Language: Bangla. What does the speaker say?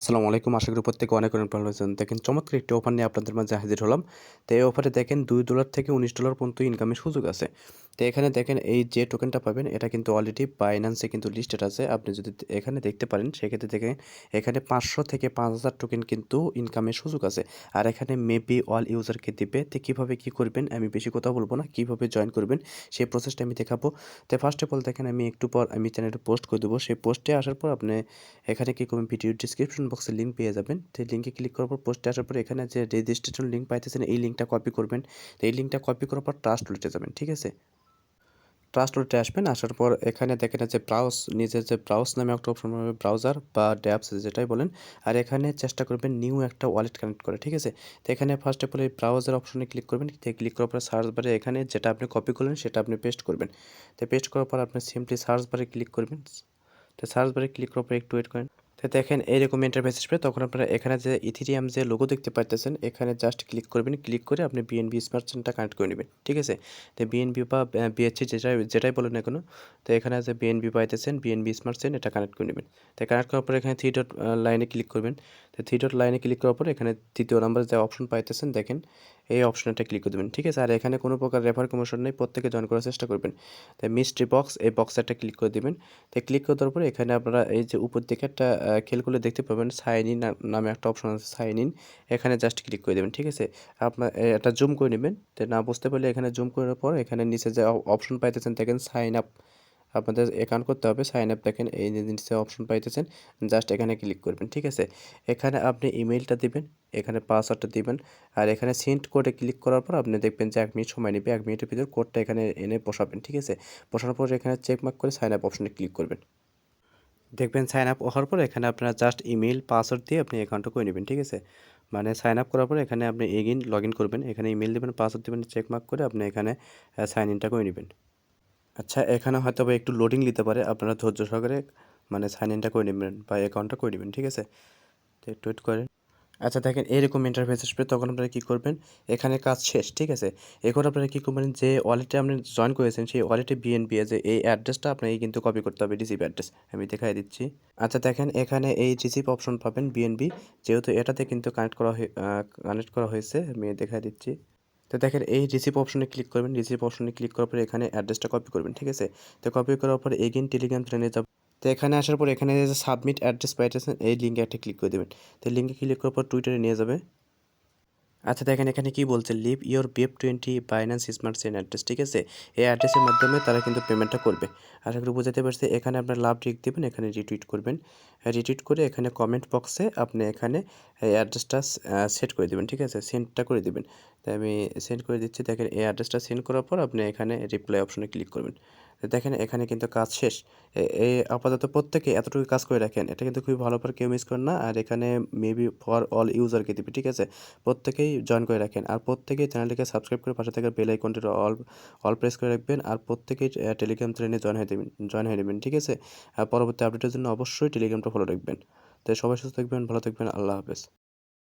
আসসালামু আলাইকুম। আশা করি প্রত্যেকে অনেক ভালো আছেন। দেখেন চমৎকার একটি অফার নিয়ে আপনাদের মাঝে হাজির হলাম। তো এই অফারে দেখেন $2 থেকে $19 পর্যন্ত ইনকামের সুযোগ আছে। তো এখানে দেখেন এই যে টোকেনটা পাবেন এটা কিন্তু অলরেডি বাইন্যান্সে কিন্তু লিস্টেড আছে। আপনি যদি এখানে দেখতে পারেন সেক্ষেত্রে দেখেন এখানে 500 থেকে 5000 টোকেন কিন্তু ইনকামের সুযোগ আছে। আর এখানে মেবি অল ইউজারকে দিবে। তো কীভাবে কী করবেন আমি বেশি কথা বলবো না। কীভাবে জয়েন করবেন সেই প্রসেসটা আমি দেখাবো। তো ফার্স্ট অফ অল দেখেন আমি একটু পর আমি চ্যানেলে পোস্ট করে দেবো। সেই পোস্টে আসার পর আপনি এখানে কি করবেন ভিডিও ডিসক্রিপশন বক্সে লিঙ্ক পেয়ে যাবেন। তো এই লিঙ্কে ক্লিক করার পর পোস্টে আসার পর এখানে যে রেজিস্ট্রেশন লিঙ্ক পাইতেছেন এই লিঙ্কটা কপি করবেন। তো এই লিঙ্কটা কপি করার পর ট্রাস্ট ওয়ালেটে যাবেন, ঠিক আছে? ট্রাস্ট ওয়ালেটে আসবেন, আসার পর এখানে দেখেন যে ব্রাউজ নিজের যে ব্রাউজ নামে একটা অপশন পাবে, ব্রাউজার বা ড্যাপস যেটাই বলেন। আর এখানে চেষ্টা করবেন নিউ একটা ওয়ালেট কানেক্ট করে, ঠিক আছে? তো এখানে ফার্স্ট অফ অল এই ব্রাউজার অপশনে ক্লিক করবেন। ক্লিক করার পর সার্চ বারে এখানে যেটা আপনি কপি করলেন সেটা আপনি পেস্ট করবেন। তো পেস্ট করার পর আপনি সিম্পলি সার্চ বারে ক্লিক করবেন। তো সার্চ বারে ক্লিক করার পর একটু ওয়েট করেন। তো দেখেন এইরকম ইন্টারফেস আসবে, তখন আপনারা এখানে যে ইথেরিয়াম যে লোগো দেখতে পাচ্ছেন এখানে জাস্ট ক্লিক করবেন। ক্লিক করে আপনি বিএনবি স্মার্ট চেনটা কানেক্ট করে নেবেন, ঠিক আছে? তো বিএনবি বা বিএসসি যেটাই বলেন না কেন, তো এখানে যে বিএনবি পাইতেছেন বিএনবি স্মার্ট চেন এটা কানেক্ট করে নেবেন। তো কানেক্ট করার পর এখানে থ্রি ডট লাইনে ক্লিক করবেন। তো থ্রি ডট লাইনে ক্লিক করার পর এখানে তৃতীয় নাম্বার যে অপশন পাইতেছেন দেখেন এই অপশনটা ক্লিক করে দেবেন, ঠিক আছে? আর এখানে কোনো প্রকার রেফার কমিশন নেই, প্রত্যেকে জয়েন করার চেষ্টা করবেন। তাই মিস্ট্রি বক্স এই বক্সে একটা ক্লিক করে দেবেন। তো ক্লিক করে দেওয়ার পরে এখানে আপনারা এই যে উপর দিকে একটা খেয়াল করলে দেখতে পাবেন সাইন ইন নামে একটা অপশন আছে, সাইন ইন। এখানে জাস্ট ক্লিক করে দেবেন, ঠিক আছে? আপনার এটা জুম করে নেবেন। তো না বুঝতে পারলে এখানে জুম করার পর এখানে নিচে যে অপশন পাইতেছেন দেখেন সাইন আপ, আপনাদের অ্যাকাউন্ট করতে হবে। সাইন আপ দেখেন এই যে নিচে অপশন পাইতেছেন, জাস্ট এখানে ক্লিক করবেন, ঠিক আছে? এখানে আপনি ইমেইলটা দিবেন, এখানে পাসওয়ার্ডটা দিবেন। আর এখানে সেন্ড কোডে ক্লিক করার পর আপনি দেখবেন যে 1 মিনিট সময় নেবে। 1 মিনিটের ভিতর কোডটা এখানে এনে বসাবেন, ঠিক আছে? বসানোর পর এখানে চেক মার্ক করে সাইন আপ অপশনে ক্লিক করবেন। দেখবেন সাইন আপ হওয়ার পর এখানে আপনারা জাস্ট ইমেইল পাসওয়ার্ড দিয়ে আপনি অ্যাকাউন্টটা করে নেবেন, ঠিক আছে? মানে সাইন আপ করার পর এখানে আপনি এগেইন লগ ইন করবেন, এখানে ইমেইল দেবেন, পাসওয়ার্ড দেবেন, চেক মার্ক করে আপনি এখানে সাইন ইনটা করে নেবেন। আচ্ছা, এখানে হয়তো বা একটু লোডিং নিতে পারে, আপনারা ধৈর্য সহকারে মানে সাইন ইনটা করে নেবেন বা অ্যাকাউন্টটা করে নেবেন, ঠিক আছে? তো একটু ওয়েট করেন। আচ্ছা দেখেন এরকম ইন্টারফেস আসবে, তখন আপনারা কী করবেন, এখানে কাজ শেষ, ঠিক আছে? এখন আপনারা কী করবেন, যে ওয়ালেটে আপনি জয়েন করেছেন সেই ওয়ালেটে বিএনপি যে এই অ্যাড্রেসটা আপনাকে কিন্তু কপি করতে হবে, রিসিভ অ্যাড্রেস আমি দেখাই দিচ্ছি। আচ্ছা দেখেন এখানে এই রিসিভ অপশন পাবেন বিএনবি, যেহেতু এটাতে কিন্তু কানেক্ট করা হয়েছে আমি দেখাই দিচ্ছি। তো দেখেন এই রিসিভ অপশনে ক্লিক করবেন, রিসিভ অপশনে ক্লিক করার পরে এখানে অ্যাড্রেসটা কপি করবেন, ঠিক আছে? তো কপি করার পর এগেইন টেলিগ্রাম চ্যানেলে যাবেন। তো এখানে আসার পর এখানে যে সাবমিট অ্যাড্রেস পাইতেছেন এই লিঙ্কে একটা ক্লিক করে দেবেন। তো লিঙ্কে ক্লিক করার পর টুইটারে নিয়ে যাবে। আচ্ছা দেখেন এখানে কি বলছে, leave your BEP20 Binance smart chain address, ঠিক আছে? এই অ্যাড্রেসের মাধ্যমে তারা কিন্তু পেমেন্টটা করবে। আশা করি বুঝাতে পারছি। এখানে আপনার লাভ রিক দেবেন, এখানে রিটুইট করবেন। রিটুইট করে এখানে কমেন্ট বক্সে আপনি এখানে এই অ্যাড্রেসটা সেট করে দেবেন, ঠিক আছে? সেন্ডটা করে দেবেন। তাই আমি সেন্ড করে দিচ্ছি। দেখেন এই অ্যাড্রেসটা সেন্ড করার পর আপনি এখানে রিপ্লাই অপশনে ক্লিক করবেন। তো দেখেন এখানে কিন্তু কাজ শেষ। আপাতত প্রত্যেকে এতটুকু কাজ করে রাখেন, এটা কিন্তু খুবই ভালো করে কেউ মিস করেন না। আর এখানে মেবি ফর অল ইউজারকে দিবে, ঠিক আছে? প্রত্যেকেই জয়েন করে রাখেন। আর প্রত্যেকেই চ্যানেলটিকে সাবস্ক্রাইব করে পাশে থাকা বেল আইকনটির অল অল প্রেস করে রাখবেন। আর প্রত্যেকেই টেলিগ্রাম চ্যানেলে জয়েন হয়ে নেবেন, ঠিক আছে? আর পরবর্তী আপডেটের জন্য অবশ্যই টেলিগ্রামটা ফলো রাখবেন। তো সবাই সুস্থ থাকবেন, ভালো থাকবেন। আল্লাহ হাফেজ।